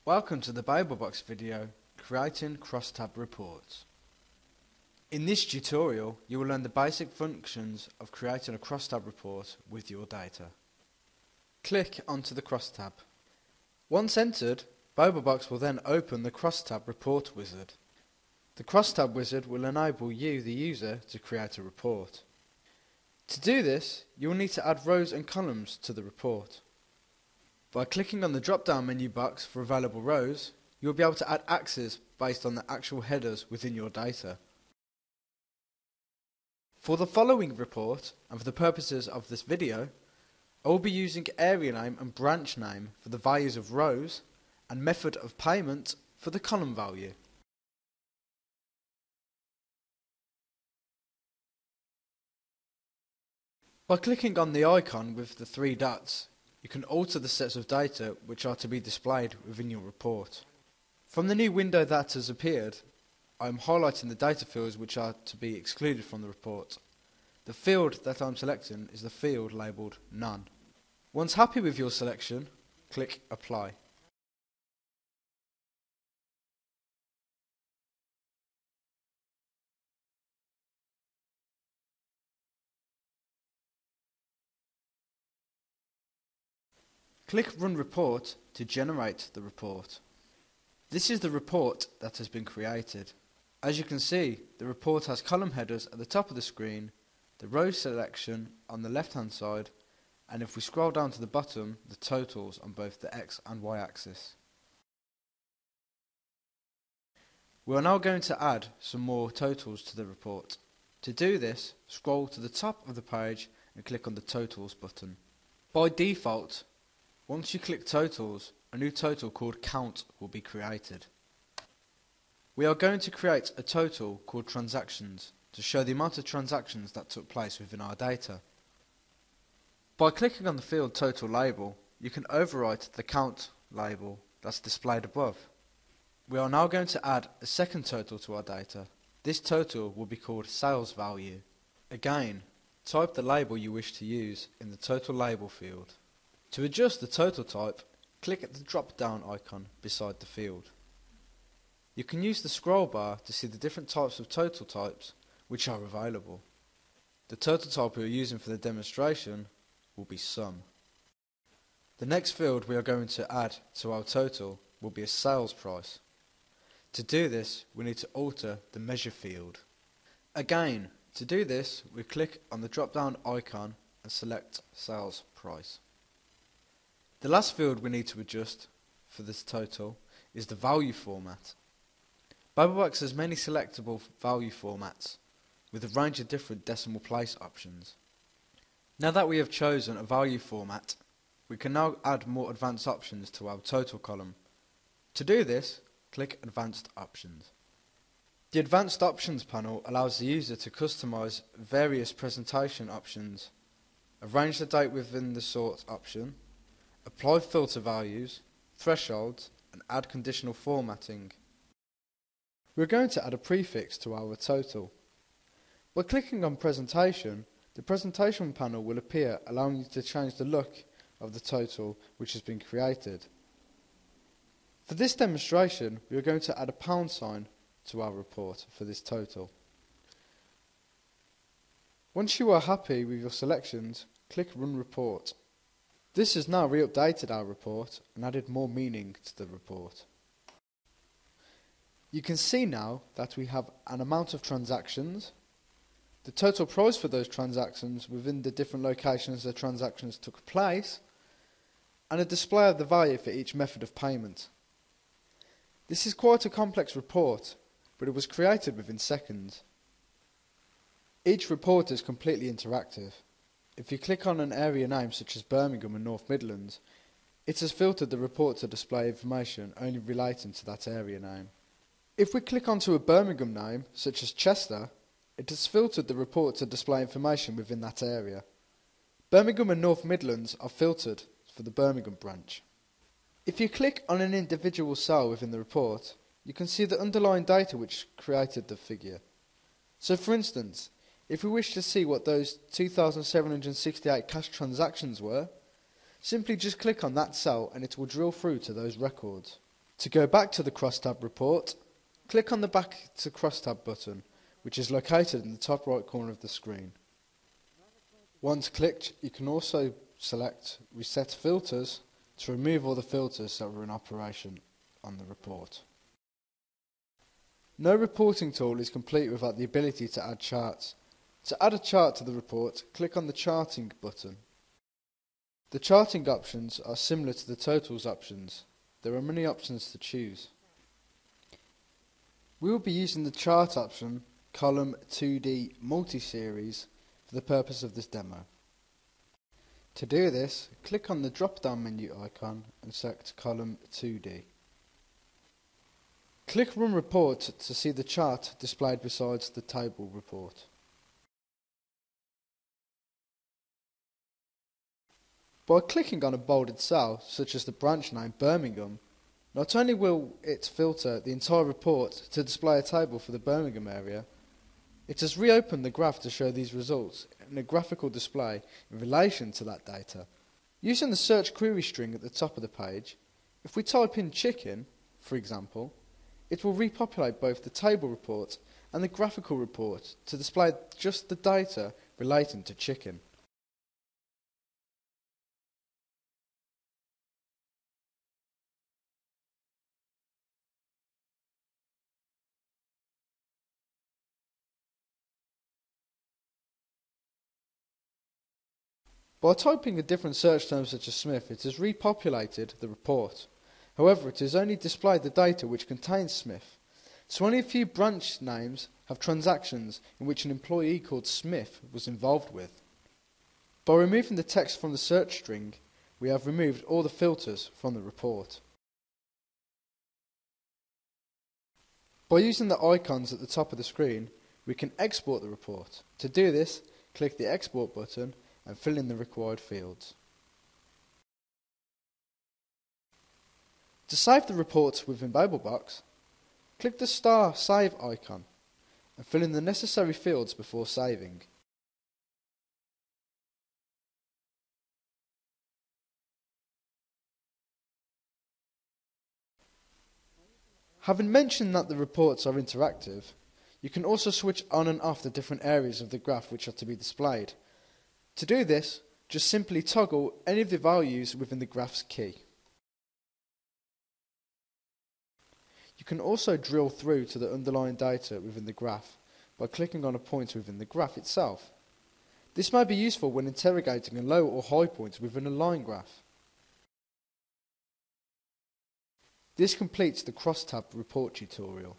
Welcome to the BabelBox video, Creating Crosstab Reports. In this tutorial, you will learn the basic functions of creating a crosstab report with your data. Click onto the crosstab. Once entered, BabelBox will then open the crosstab report wizard. The crosstab wizard will enable you, the user, to create a report. To do this, you will need to add rows and columns to the report. By clicking on the drop-down menu box for available rows, you will be able to add axes based on the actual headers within your data. For the following report, and for the purposes of this video, I will be using area name and branch name for the values of rows, and method of payment for the column value. By clicking on the icon with the three dots, you can alter the sets of data which are to be displayed within your report. From the new window that has appeared, I am highlighting the data fields which are to be excluded from the report. The field that I am selecting is the field labelled None. Once happy with your selection, click Apply. Click Run Report to generate the report. This is the report that has been created. As you can see, the report has column headers at the top of the screen, the row selection on the left hand side, and if we scroll down to the bottom, the totals on both the X and Y axis. We are now going to add some more totals to the report. To do this, scroll to the top of the page and click on the Totals button. By default, once you click Totals, a new total called Count will be created. We are going to create a total called Transactions to show the amount of transactions that took place within our data. By clicking on the field Total label, you can overwrite the Count label that's displayed above. We are now going to add a second total to our data. This total will be called Sales Value. Again, type the label you wish to use in the Total label field. To adjust the total type, click at the drop-down icon beside the field. You can use the scroll bar to see the different types of total types which are available. The total type we are using for the demonstration will be Sum. The next field we are going to add to our total will be a sales price. To do this, we need to alter the measure field. Again, to do this, we click on the drop-down icon and select Sales Price. The last field we need to adjust for this total is the value format. BabelBox has many selectable value formats with a range of different decimal place options. Now that we have chosen a value format, we can now add more advanced options to our total column. To do this, click Advanced Options. The Advanced Options panel allows the user to customize various presentation options, arrange the date within the sort option, apply filter values, thresholds, and add conditional formatting. We're going to add a prefix to our total. By clicking on Presentation, the Presentation panel will appear, allowing you to change the look of the total which has been created. For this demonstration, we are going to add a pound sign to our report for this total. Once you are happy with your selections, click Run Report. This has now re-updated our report and added more meaning to the report. You can see now that we have an amount of transactions, the total price for those transactions within the different locations the transactions took place, and a display of the value for each method of payment. This is quite a complex report, but it was created within seconds. Each report is completely interactive. If you click on an area name such as Birmingham and North Midlands, it has filtered the report to display information only relating to that area name. If we click onto a Birmingham name such as Chester, it has filtered the report to display information within that area. Birmingham and North Midlands are filtered for the Birmingham branch. If you click on an individual cell within the report, you can see the underlying data which created the figure. So for instance, if we wish to see what those 2,768 cash transactions were, simply just click on that cell and it will drill through to those records. To go back to the Crosstab report, click on the Back to Crosstab button, which is located in the top right corner of the screen. Once clicked, you can also select Reset Filters to remove all the filters that were in operation on the report. No reporting tool is complete without the ability to add charts. To add a chart to the report, click on the Charting button. The charting options are similar to the totals options. There are many options to choose. We will be using the chart option, column 2D multi-series, for the purpose of this demo. To do this, click on the drop-down menu icon and select column 2D. Click Run Report to see the chart displayed besides the table report. By clicking on a bolded cell, such as the branch name Birmingham, not only will it filter the entire report to display a table for the Birmingham area, it has reopened the graph to show these results in a graphical display in relation to that data. Using the search query string at the top of the page, if we type in chicken, for example, it will repopulate both the table report and the graphical report to display just the data relating to chicken. By typing a different search term such as Smith, it has repopulated the report. However, it has only displayed the data which contains Smith. So only a few branch names have transactions in which an employee called Smith was involved with. By removing the text from the search string, we have removed all the filters from the report. By using the icons at the top of the screen, we can export the report. To do this, click the Export button and fill in the required fields. To save the report within BabelBox, click the star Save icon and fill in the necessary fields before saving. Having mentioned that the reports are interactive, you can also switch on and off the different areas of the graph which are to be displayed. To do this, just simply toggle any of the values within the graph's key. You can also drill through to the underlying data within the graph by clicking on a point within the graph itself. This may be useful when interrogating a low or high point within a line graph. This completes the Crosstab report tutorial.